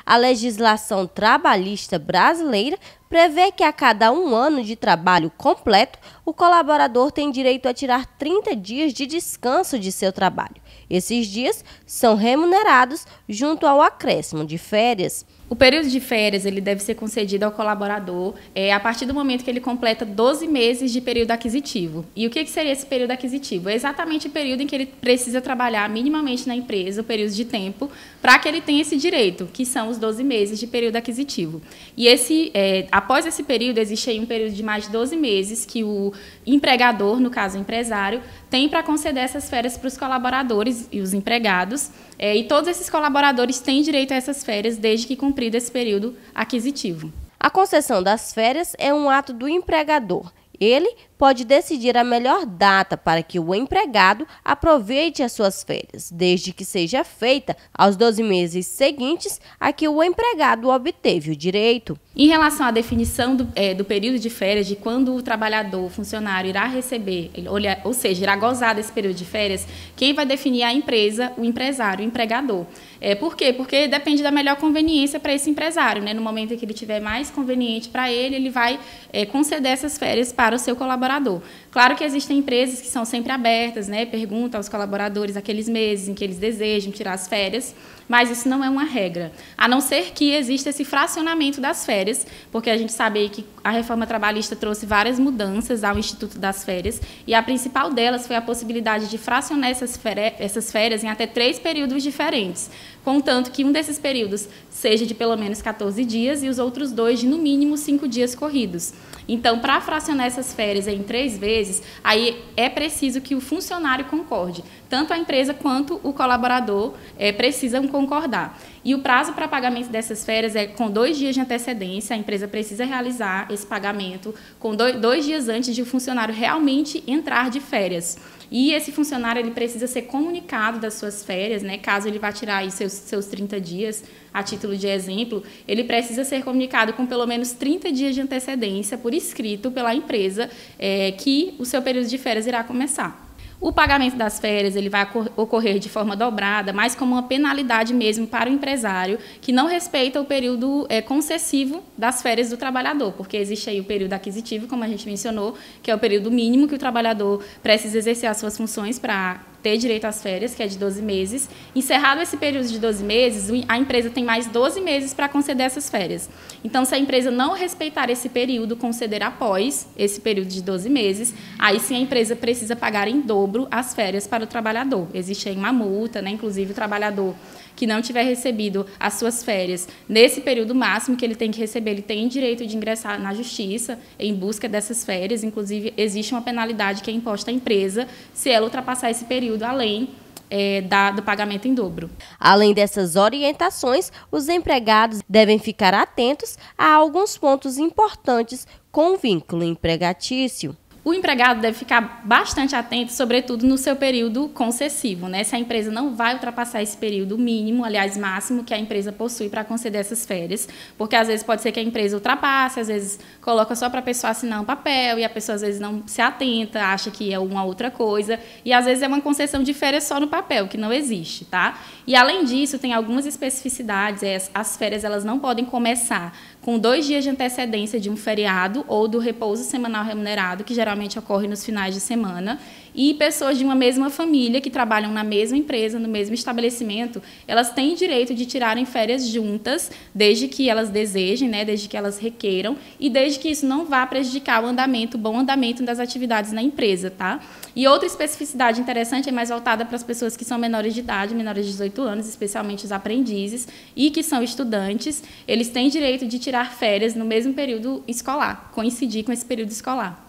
A legislação trabalhista brasileira prevê que a cada 1 ano de trabalho completo, o colaborador tem direito a tirar 30 dias de descanso de seu trabalho. Esses dias são remunerados junto ao acréscimo de férias. O período de férias ele deve ser concedido ao colaborador a partir do momento que ele completa 12 meses de período aquisitivo. E o que seria esse período aquisitivo? É exatamente o período em que ele precisa trabalhar minimamente na empresa, o período de tempo, para que ele tenha esse direito, que são os 12 meses de período aquisitivo. E após esse período, existe aí um período de mais de 12 meses que o empregador, no caso o empresário, tem para conceder essas férias para os colaboradores e os empregados. E todos esses colaboradores têm direito a essas férias desde que cumprido esse período aquisitivo. A concessão das férias é um ato do empregador. Ele pode decidir a melhor data para que o empregado aproveite as suas férias, desde que seja feita aos 12 meses seguintes a que o empregado obteve o direito. Em relação à definição do período de férias, de quando o trabalhador, o funcionário, irá receber, ou seja, irá gozar desse período de férias, quem vai definir é a empresa, o empresário, o empregador. Por quê? Porque depende da melhor conveniência para esse empresário, né? No momento em que ele tiver mais conveniente para ele, ele vai conceder essas férias para o seu colaborador. Claro que existem empresas que são sempre abertas, né? Perguntam aos colaboradores aqueles meses em que eles desejam tirar as férias, mas isso não é uma regra, a não ser que exista esse fracionamento das férias, porque a gente sabe aí que a reforma trabalhista trouxe várias mudanças ao Instituto das Férias, e a principal delas foi a possibilidade de fracionar essas férias em até 3 períodos diferentes, contanto que um desses períodos seja de pelo menos 14 dias e os outros 2 de, no mínimo, 5 dias corridos. Então, para fracionar essas férias em 3 vezes, aí é preciso que o funcionário concorde. Tanto a empresa quanto o colaborador precisam concordar. E o prazo para pagamento dessas férias é com 2 dias de antecedência. A empresa precisa realizar esse pagamento com 2 dias antes de o funcionário realmente entrar de férias. E esse funcionário ele precisa ser comunicado das suas férias, né? Caso ele vá tirar aí seus 30 dias, a título de exemplo, ele precisa ser comunicado com pelo menos 30 dias de antecedência por escrito pela empresa que o seu período de férias irá começar. O pagamento das férias ele vai ocorrer de forma dobrada, mas como uma penalidade mesmo para o empresário que não respeita o período concessivo das férias do trabalhador, porque existe aí o período aquisitivo, como a gente mencionou, que é o período mínimo que o trabalhador precisa exercer as suas funções para ter direito às férias, que é de 12 meses. Encerrado esse período de 12 meses, a empresa tem mais 12 meses para conceder essas férias. Então, se a empresa não respeitar esse período, conceder após esse período de 12 meses, aí sim a empresa precisa pagar em dobro as férias para o trabalhador. Existe aí uma multa, né? Inclusive o trabalhador que não tiver recebido as suas férias nesse período máximo que ele tem que receber, ele tem direito de ingressar na justiça em busca dessas férias. Inclusive, existe uma penalidade que é imposta à empresa se ela ultrapassar esse período além do pagamento em dobro. Além dessas orientações, os empregados devem ficar atentos a alguns pontos importantes com o vínculo empregatício. O empregado deve ficar bastante atento, sobretudo no seu período concessivo, né? Se a empresa não vai ultrapassar esse período mínimo, aliás, máximo, que a empresa possui para conceder essas férias, porque às vezes pode ser que a empresa ultrapasse, às vezes coloca só para a pessoa assinar um papel e a pessoa às vezes não se atenta, acha que é uma outra coisa, e às vezes é uma concessão de férias só no papel, que não existe, tá? E além disso, tem algumas especificidades, as férias elas não podem começar com 2 dias de antecedência de um feriado ou do repouso semanal remunerado, que geralmente ocorre nos finais de semana, e pessoas de uma mesma família que trabalham na mesma empresa, no mesmo estabelecimento, elas têm direito de tirarem férias juntas, desde que elas desejem, né, desde que elas requeiram, e desde que isso não vá prejudicar o bom andamento das atividades na empresa, tá? E outra especificidade interessante é mais voltada para as pessoas que são menores de idade, menores de 18 anos, especialmente os aprendizes, e que são estudantes, eles têm direito de tirar férias no mesmo período escolar, coincidir com esse período escolar.